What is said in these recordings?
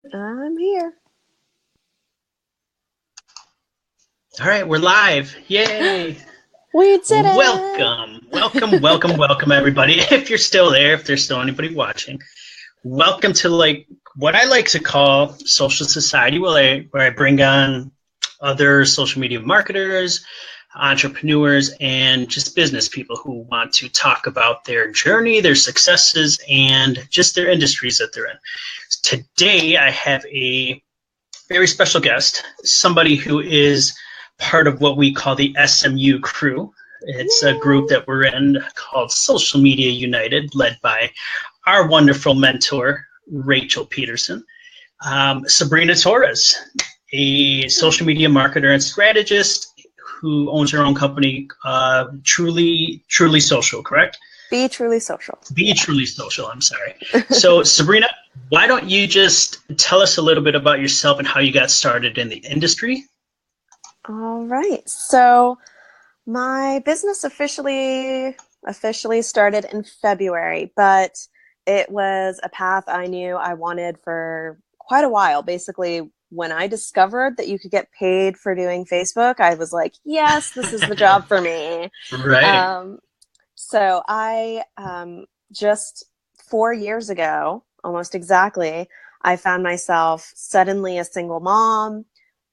I'm here. All right, we're live. Yay. We did it. Welcome, everybody. If you're still there, if there's still anybody watching, welcome to what I like to call social society, where I bring on other social media marketers, entrepreneurs, and just business people who want to talk about their journey, their successes, and just their industries that they're in. Today, I have a very special guest, somebody who is part of what we call the SMU crew. It's a group Yay. that we're in called Social Media United, led by our wonderful mentor, Rachel Peterson. Sabrina Torres, a social media marketer and strategist who owns her own company, Truly Social, correct? Be truly social. Be Yeah. Truly Social, I'm sorry. So, Sabrina, why don't you just tell us a little bit about yourself and how you got started in the industry? All right. So my business officially started in February, but it was a path I knew I wanted for quite a while. Basically, when I discovered that you could get paid for doing Facebook, I was like, yes, this is the job for me. Right. Um, So I just 4 years ago, almost exactly, I found myself suddenly a single mom,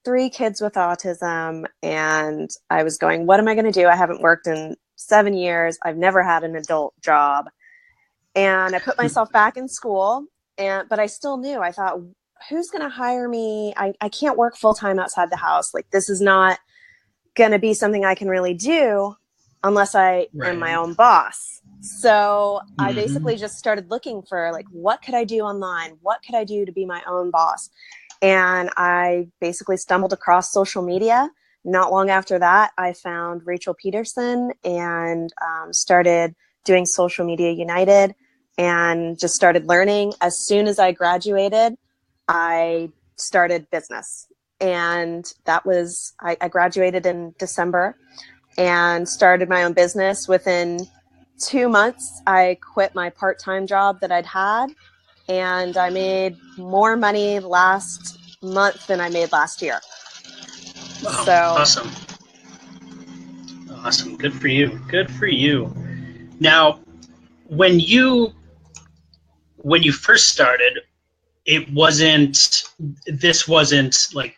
three kids with autism, and I was going, what am I going to do? I haven't worked in 7 years. I've never had an adult job. And I put myself back in school, but I still knew, I thought, who's going to hire me? I can't work full time outside the house. Like, this is not going to be something I can really do unless I am my Right. own boss. So I Hmm. basically just started looking for, like, what could I do online? What could I do to be my own boss? And I basically stumbled across social media. Not long after that, I found Rachel Peterson and started doing Social Media United and just started learning. As soon as I graduated, I started business. And that was, I graduated in December and started my own business. Within 2 months, I quit my part time job that I'd had, and I made more money last month than I made last year. Wow. So, Awesome. Awesome. Good for you. Good for you. Now, when you when you first started, it wasn't. This wasn't like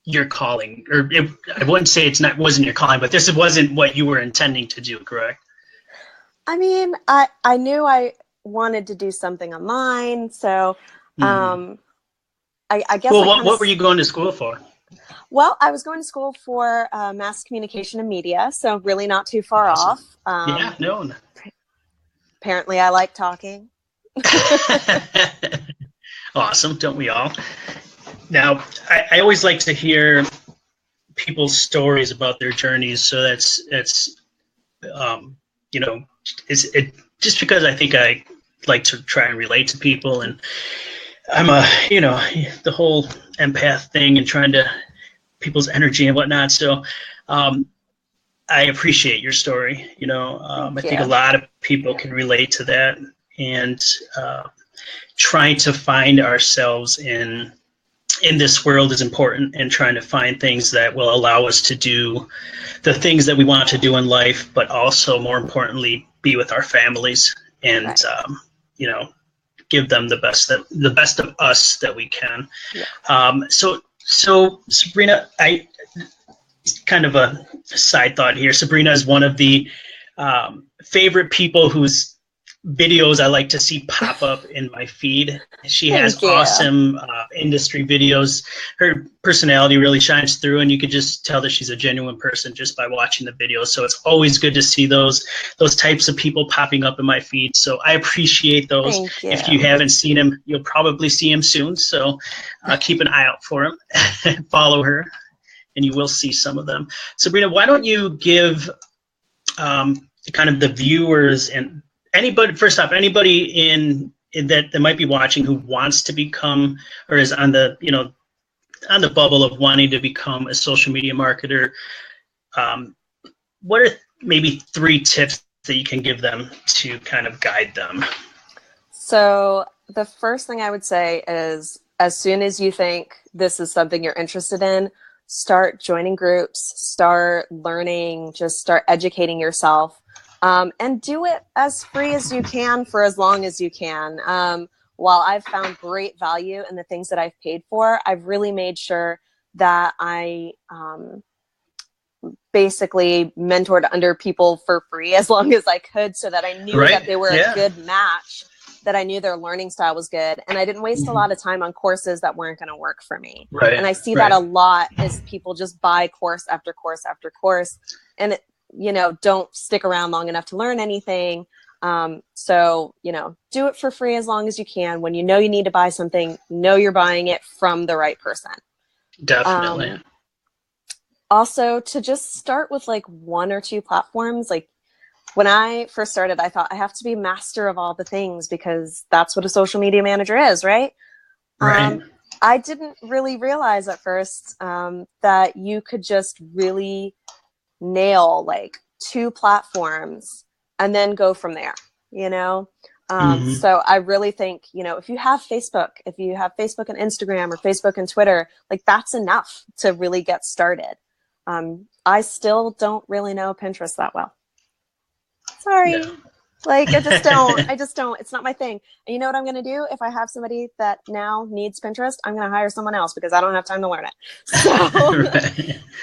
your calling, I wouldn't say it's not wasn't your calling, but this wasn't what you were intending to do, correct? I mean, I knew I wanted to do something online. So, Hmm. um, I guess Well, I kind of, what were you going to school for? well, I was going to school for mass communication and media. So, really not too far Awesome. off. Yeah. No. Apparently, I like talking. Awesome. Don't we all? Now, I always like to hear people's stories about their journeys. So that's um, you know, it just because I think I like to try and relate to people, and I'm the whole empath thing and trying to people's energy and whatnot. So um, I appreciate your story. I Thank think a you. lot of people can relate to that, and uh, trying to find ourselves in this world is important, and trying to find things that will allow us to do the things that we want to do in life, but also more importantly, be with our families and Right. you know give them the best of us that we can. Yeah. So Sabrina, I kind of a side thought here. Sabrina is one of the favorite people whose videos I like to see pop up in my feed. She has Thank you. awesome industry videos. Her personality really shines through, and you could just tell that she's a genuine person just by watching the videos. So it's always good to see those types of people popping up in my feed. So I appreciate those. Thank If you you. haven't seen him, you'll probably see him soon. So keep an eye out for him. Follow her, and you will see some of them. Sabrina, why don't you give kind of the viewers and anybody, first off, anybody in that might be watching who wants to become or is on the bubble of wanting to become a social media marketer, um, what are maybe 3 tips that you can give them to kind of guide them? So, the first thing I would say is as soon as you think this is something you're interested in, start joining groups, start learning, just start educating yourself, and do it as free as you can for as long as you can. While I've found great value in the things that I've paid for, I've really made sure that I basically mentored under people for free as long as I could, so that I knew that they were a good match, that I knew their learning style was good, and I didn't waste a lot of time on courses that weren't going to work for me. And I see that a lot is people just buy course after course after course, and don't stick around long enough to learn anything. So do it for free as long as you can. When you need to buy something, know you're buying it from the right person. Definitely. Also, to just start with like 1 or 2 platforms. Like when I first started, I thought I have to be master of all the things because that's what a social media manager is, right? I didn't really realize at first that you could just really nail like 2 platforms and then go from there, So I really think, if you have Facebook and Instagram or Facebook and Twitter, like that's enough to really get started. I still don't really know Pinterest that well. Sorry. No. Like I just don't, it's not my thing. And you know what I'm going to do? If I have somebody that now needs Pinterest, I'm going to hire someone else because I don't have time to learn it.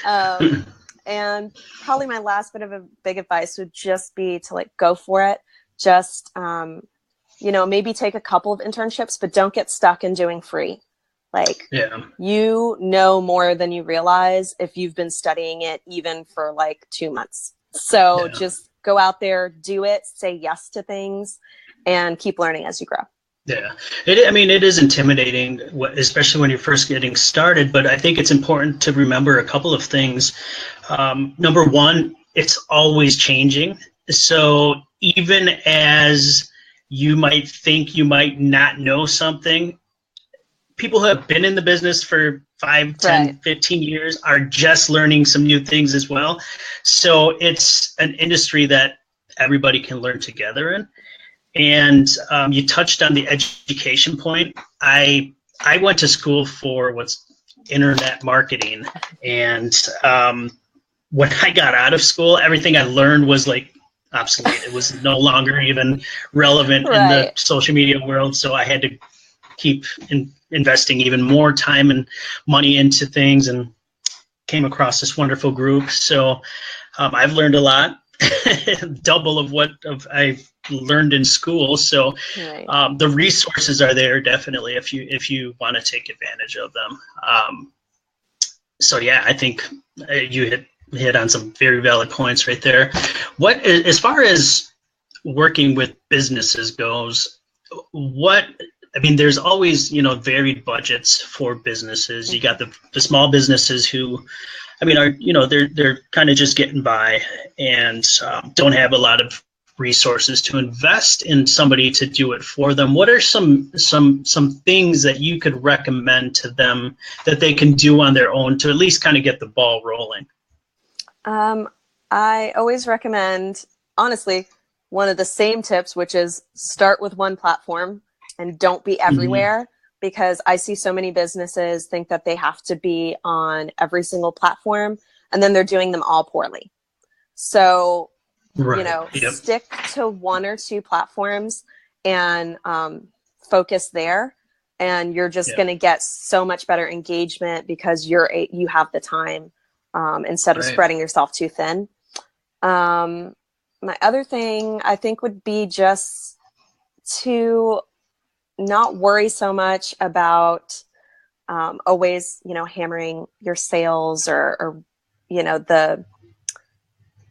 So, and probably my last bit of a big advice would just be to like, go for it. Just, maybe take a couple of internships, but don't get stuck in doing free. Like, more than you realize if you've been studying it even for like 2 months. So just go out there, do it, say yes to things, and keep learning as you grow. Yeah, it is intimidating, especially when you're first getting started. But I think it's important to remember a couple of things. Number one, it's always changing. So even as you might think you might not know something, people who have been in the business for 5, 10, 15 years are just learning some new things as well. So it's an industry that everybody can learn together in. And you touched on the education point. I went to school for internet marketing. And when I got out of school, everything I learned was like obsolete. It was no longer even relevant in the social media world. So I had to keep investing even more time and money into things, and came across this wonderful group. So I've learned a lot, double of what I've learned in school. So the resources are there definitely if you want to take advantage of them. I think you hit on some very valid points right there. What, as far as working with businesses goes, there's always, varied budgets for businesses. You got the small businesses who, they're kind of just getting by and don't have a lot of resources to invest in somebody to do it for them. What are some things that you could recommend to them that they can do on their own to at least kind of get the ball rolling? I always recommend, honestly, one of the same tips, which is start with one platform and don't be everywhere, because I see so many businesses think that they have to be on every single platform, and then they're doing them all poorly. So, stick to 1 or 2 platforms and focus there, and you're just going to get so much better engagement because you have the time instead of spreading yourself too thin. My other thing I think would be just to not worry so much about always, hammering your sales or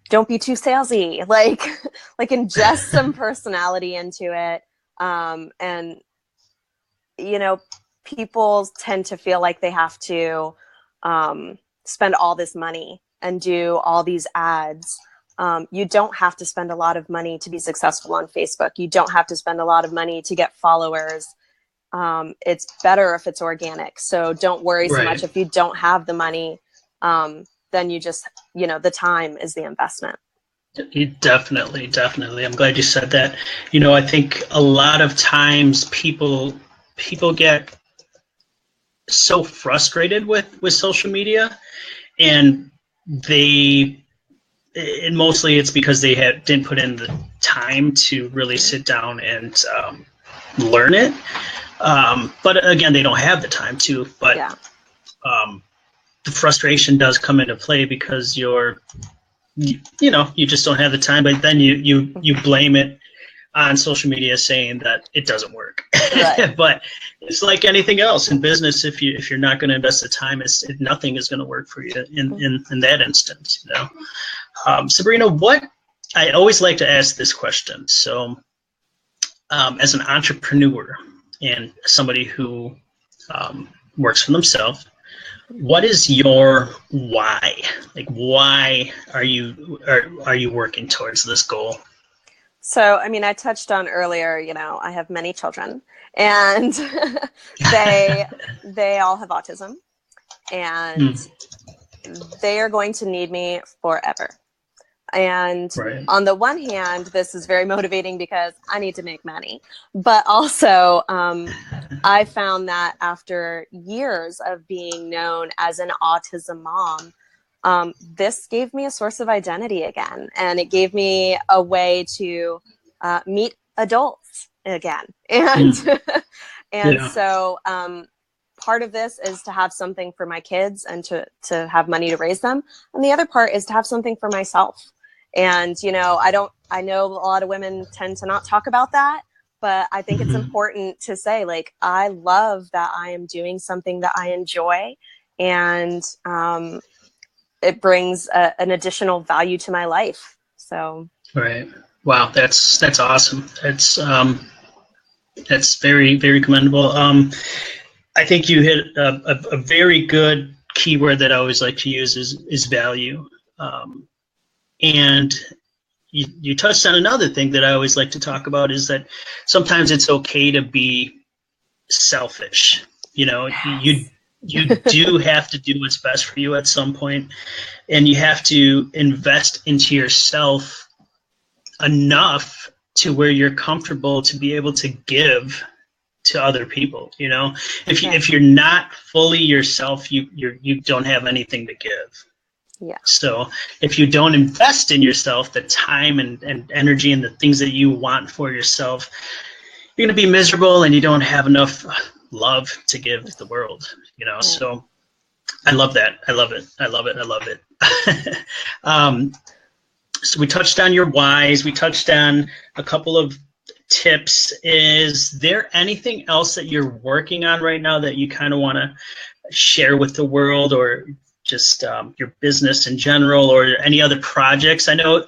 don't be too salesy, like ingest some personality into it. And, people tend to feel like they have to spend all this money and do all these ads. You don't have to spend a lot of money to be successful on Facebook. You don't have to spend a lot of money to get followers. It's better if it's organic. So don't worry so much if you don't have the money. Then you just, the time is the investment. Definitely. I'm glad you said that. I think a lot of times people get so frustrated with social media, and mostly it's because they didn't put in the time to really sit down and learn it. But again, they don't have the time to. But Yeah. The frustration does come into play because you just don't have the time. But then you blame it on social media, saying that it doesn't work. Right. But it's like anything else in business. If you're not going to invest the time, nothing is going to work for you in that instance. Sabrina, what I always like to ask this question. So, as an entrepreneur and somebody who works for themselves, what is your why? Like, why are you working towards this goal? So, I mean, I touched on earlier, I have many children, and they all have autism, and they are going to need me forever. And right. On the one hand, this is very motivating because I need to make money. But also, I found that after years of being known as an autism mom, this gave me a source of identity again. And it gave me a way to meet adults again. And, so part of this is to have something for my kids and to have money to raise them. And the other part is to have something for myself. And, I know a lot of women tend to not talk about that, but I think it's important to say, like, I love that I am doing something that I enjoy, and it brings an additional value to my life. So. Right. Wow. That's awesome. That's very, very commendable. I think you hit a very good keyword that I always like to use is value. And you touched on another thing that I always like to talk about, is that sometimes it's okay to be selfish. You do have to do what's best for you at some point, and you have to invest into yourself enough to where you're comfortable to be able to give to other people. If you're not fully yourself, you don't have anything to give. Yeah. So if you don't invest in yourself, the time and energy and the things that you want for yourself, you're going to be miserable, and you don't have enough love to give to the world. Right. So I love that. I love it. I love it. I love it. So we touched on your whys. We touched on a couple of tips. Is there anything else that you're working on right now that you kind of want to share with the world, or just your business in general, or any other projects? I know,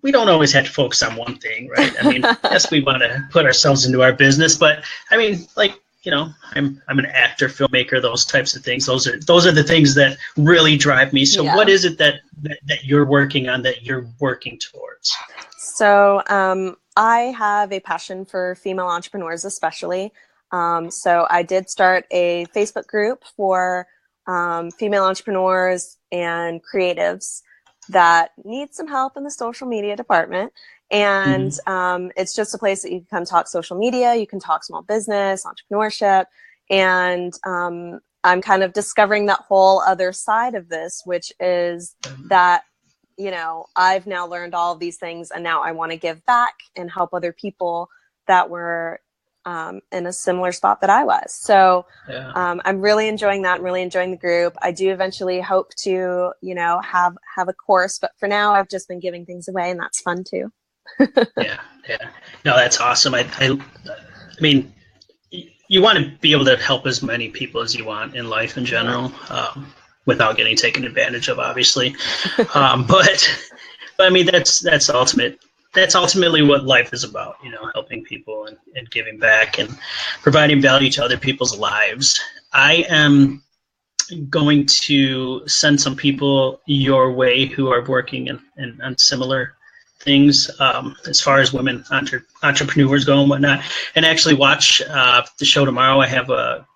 we don't always have to focus on one thing, right? I mean, yes, we want to put ourselves into our business, but I mean, like, I'm an actor, filmmaker, those types of things. Those are the things that really drive me. So what is it that you're working on, that you're working towards? So I have a passion for female entrepreneurs, especially. So I did start a Facebook group for female entrepreneurs and creatives that need some help in the social media department. And it's just a place that you can come talk social media, you can talk small business, entrepreneurship. And I'm kind of discovering that whole other side of this, which is that, I've now learned all of these things, and now I want to give back and help other people that were in a similar spot that I was. So I'm really enjoying that. I'm really enjoying the group. I do eventually hope to, have a course, but for now I've just been giving things away, and that's fun too. Yeah. No, that's awesome. I mean, you want to be able to help as many people as you want in life in general, without getting taken advantage of, obviously. But I mean, that's ultimate. That's ultimately what life is about, helping people and giving back and providing value to other people's lives. I am going to send some people your way who are working on similar things, as far as women entrepreneurs go and whatnot, and actually watch the show tomorrow. I have a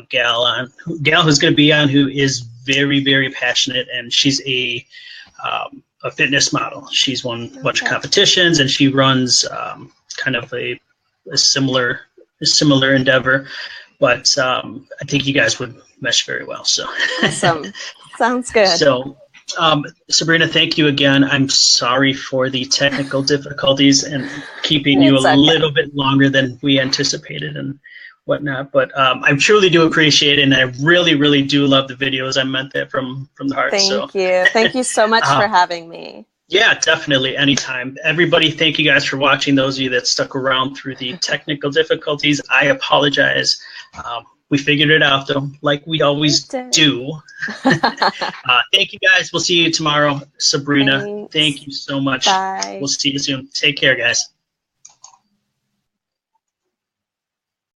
gal who's going to be on, who is very, very passionate, and she's a fitness model. She's won a bunch of competitions, and she runs kind of a similar endeavor. but I think you guys would mesh very well. So awesome. Sounds good. So Sabrina, thank you again. I'm sorry for the technical difficulties and keeping you a little bit longer than we anticipated and whatnot, but I truly do appreciate it, and I really, really do love the videos. I meant that from the heart. Thank you so much for having me. Yeah, definitely, anytime. Everybody, thank you guys for watching. Those of you that stuck around through the technical difficulties, I apologize. We figured it out, though, like we always do. Thank you, guys. We'll see you tomorrow. Sabrina, thank you so much. Bye. We'll see you soon. Take care, guys.